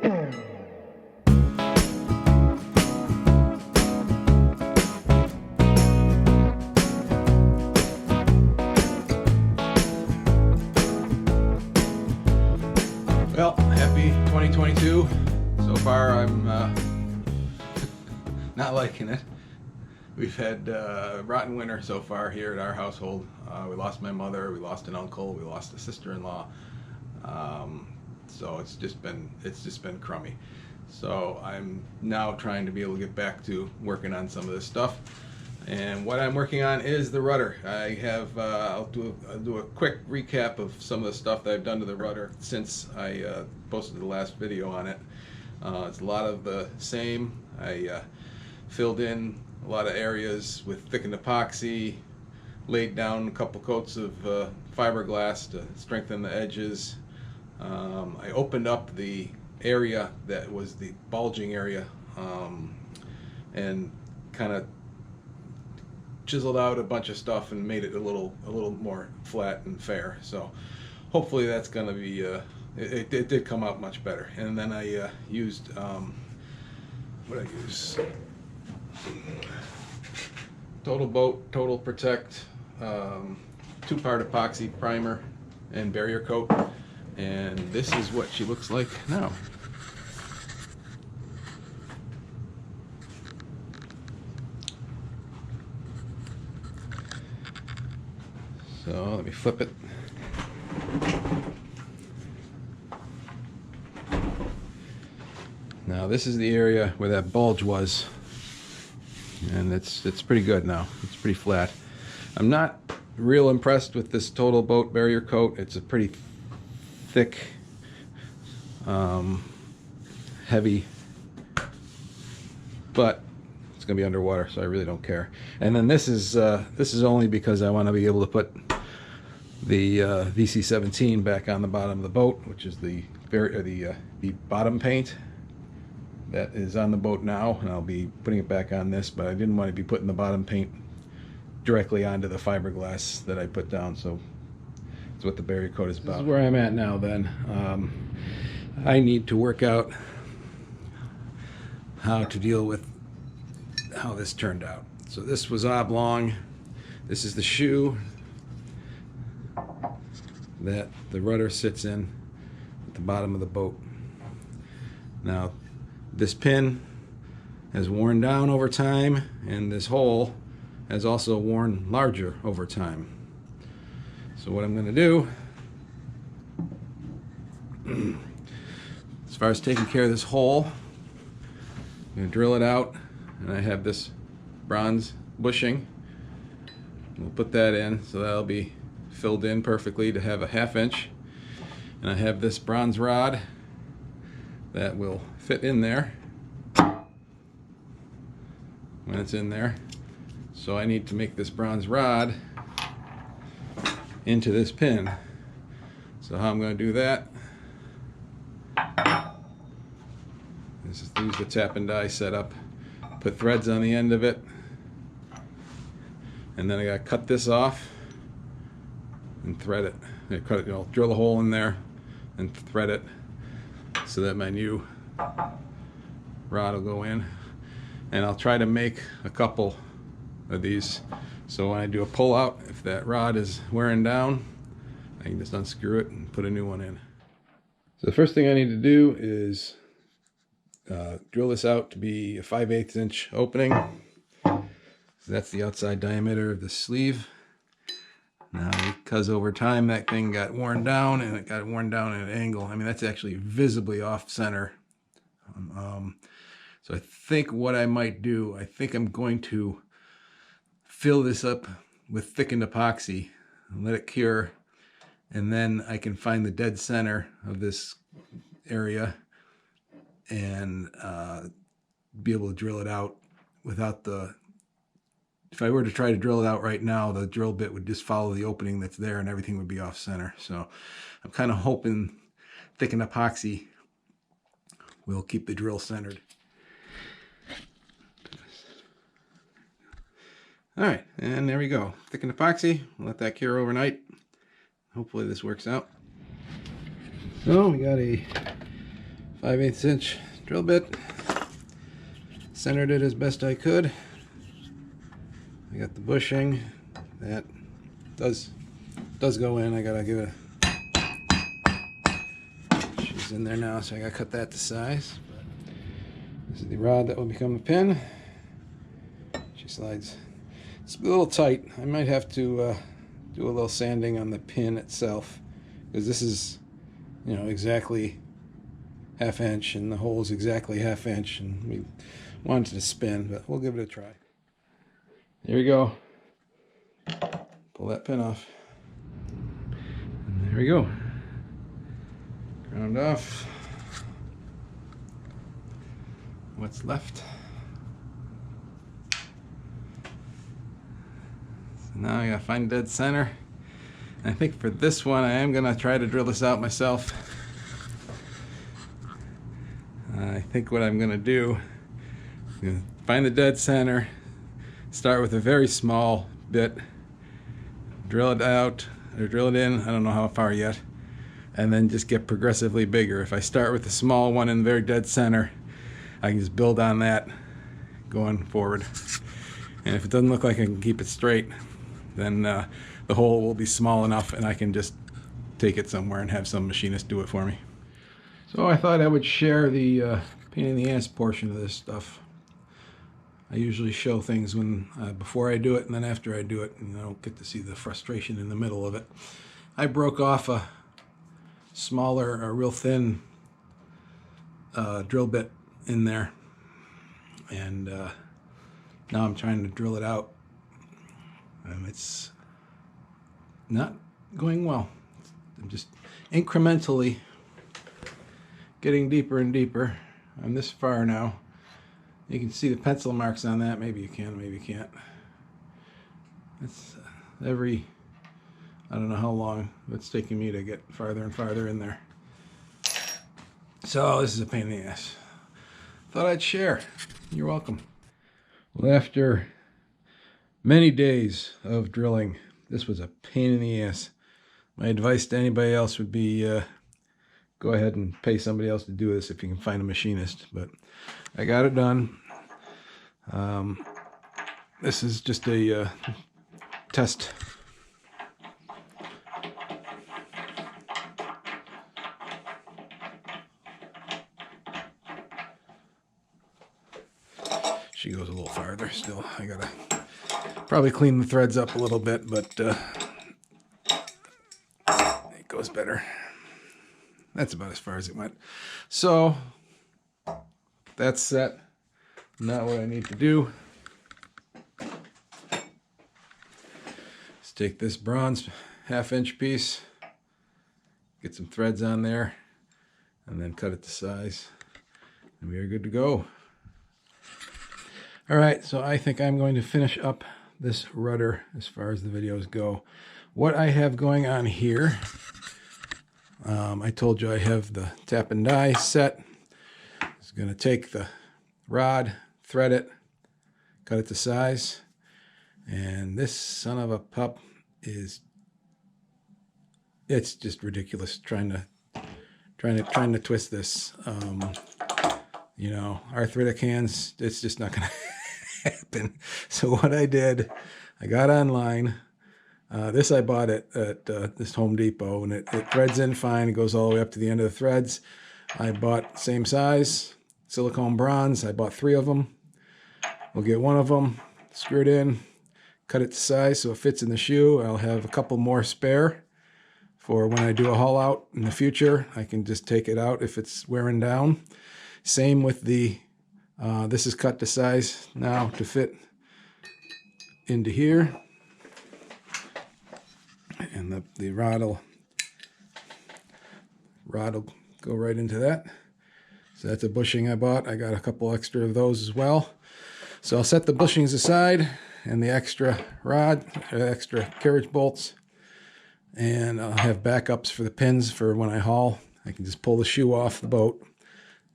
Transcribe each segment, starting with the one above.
Well, happy 2022. So far I'm not liking it. We've had a rotten winter so far here at our household. We lost my mother, we lost an uncle, we lost a sister-in-law. So it's just been crummy. So I'm now trying to be able to get back to working on some of this stuff. And what I'm working on is the rudder. I have I'll do a quick recap of some of the stuff that I've done to the rudder since I posted the last video on it. It's a lot of the same. I filled in a lot of areas with thickened epoxy, laid down a couple coats of fiberglass to strengthen the edges. I opened up the area that was the bulging area and kind of chiseled out a bunch of stuff and made it a little more flat and fair. So hopefully that's going to be it did come out much better. And then I used what I use Total Boat Total Protect 2-part epoxy primer and barrier coat, and this is what she looks like now. So let me flip it. Now this is the area where that bulge was, and it's pretty good now. It's pretty flat. I'm not real impressed with this Total Boat barrier coat. It's a pretty thick, heavy, but it's gonna be underwater, so I really don't care. And then this is only because I want to be able to put the VC17 back on the bottom of the boat, which is the bottom paint that is on the boat now, and I'll be putting it back on this, but I didn't want to be putting the bottom paint directly onto the fiberglass that I put down. So that's what the barrier coat is about. This is where I'm at now then. I need to work out how to deal with how this turned out. So this was oblong. This is the shoe that the rudder sits in at the bottom of the boat. Now this pin has worn down over time, and this hole has also worn larger over time. So what I'm going to do, as far as taking care of this hole, I'm going to drill it out, and I have this bronze bushing. We'll put that in, so that'll be filled in perfectly to have a 1/2 inch. And I have this bronze rod that will fit in there when it's in there. So I need to make this bronze rod into this pin. So how I'm going to do that is use the tap and die setup, put threads on the end of it, and then I got to cut this off and thread it. I cut it, drill a hole in there and thread it so that my new rod will go in. And I'll try to make a couple of these, so when I do a pull out, if that rod is wearing down, I can just unscrew it and put a new one in. So the first thing I need to do is drill this out to be a 5/8 inch opening. So that's the outside diameter of the sleeve. Now, because over time that thing got worn down, and it got worn down at an angle, I mean, that's actually visibly off center. So I think what I might do, I think I'm going to fill this up with thickened epoxy and let it cure, and then I can find the dead center of this area and be able to drill it out without the... If I were to try to drill it out right now, the drill bit would just follow the opening that's there and everything would be off center. So I'm kind of hoping thickened epoxy will keep the drill centered. All right, and there we go. Thickened epoxy. We'll let that cure overnight. Hopefully this works out. So we got a 5/8 inch drill bit. Centered it as best I could. I got the bushing. That does go in. I gotta give it a... She's in there now, so I gotta cut that to size. This is the rod that will become the pin. She slides. It's a little tight. I might have to do a little sanding on the pin itself, because this is, you know, exactly 1/2 inch, and the hole is exactly 1/2 inch, and we wanted to spin, but we'll give it a try. There we go. Pull that pin off. And there we go. Ground off. What's left? So now I gotta find dead center. And I think for this one I am gonna try to drill this out myself. I think what I'm gonna do, I'm gonna find the dead center, start with a very small bit, drill it out, or drill it in, I don't know how far yet, and then just get progressively bigger. If I start with a small one in the very dead center, I can just build on that going forward. And if it doesn't look like I can keep it straight, then the hole will be small enough and I can just take it somewhere and have some machinist do it for me. So I thought I would share the pain in the ass portion of this stuff. I usually show things when before I do it and then after I do it, and I don't get to see the frustration in the middle of it. I broke off a smaller, a real thin drill bit in there, and now I'm trying to drill it out. It's not going well. I'm just incrementally getting deeper and deeper. I'm this far now. You can see the pencil marks on that. Maybe you can, maybe you can't. It's every, I don't know how long it's taking me to get farther and farther in there. So this is a pain in the ass. Thought I'd share. You're welcome. Well, after many days of drilling, this was a pain in the ass. My advice to anybody else would be go ahead and pay somebody else to do this if you can find a machinist. But I got it done. This is just a test. She goes a little farther still. I gotta probably clean the threads up a little bit, but it goes better. That's about as far as it went. So that's set. Now what I need to do is take this bronze 1/2 inch piece, get some threads on there, and then cut it to size, and we are good to go. All right, so I think I'm going to finish up this rudder as far as the videos go. What I have going on here, I told you I have the tap and die set. It's going to take the rod, thread it, cut it to size, and this son of a pup is, it's just ridiculous trying to twist this. You know, arthritic hands, it's just not going to happen. So what I did, I got online. This I bought at this Home Depot, and it threads in fine. It goes all the way up to the end of the threads. I bought same size, silicone bronze. I bought 3 of them. We'll get 1 of them, screw it in, cut it to size so it fits in the shoe. I'll have a couple more spare for when I do a haul out in the future. I can just take it out if it's wearing down. Same with the, this is cut to size now to fit into here. And the rod will go right into that. So that's a bushing I bought. I got a couple extra of those as well. So I'll set the bushings aside and the extra rod, extra carriage bolts. And I'll have backups for the pins for when I haul. I can just pull the shoe off the boat,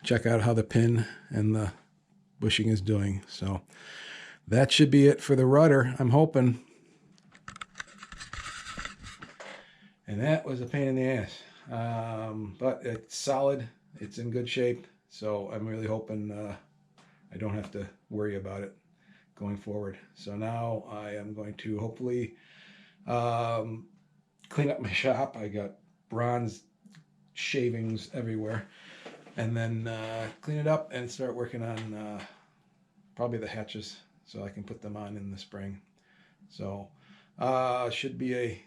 check out how the pin and the bushing is doing. So that should be it for the rudder, I'm hoping. And that was a pain in the ass, but it's solid. it's in good shape. So I'm really hoping I don't have to worry about it going forward. So now I am going to hopefully clean up my shop. I got bronze shavings everywhere. And then clean it up and start working on probably the hatches so I can put them on in the spring. So should be a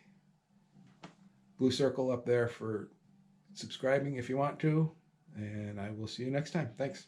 blue circle up there for subscribing if you want to. And I will see you next time. Thanks.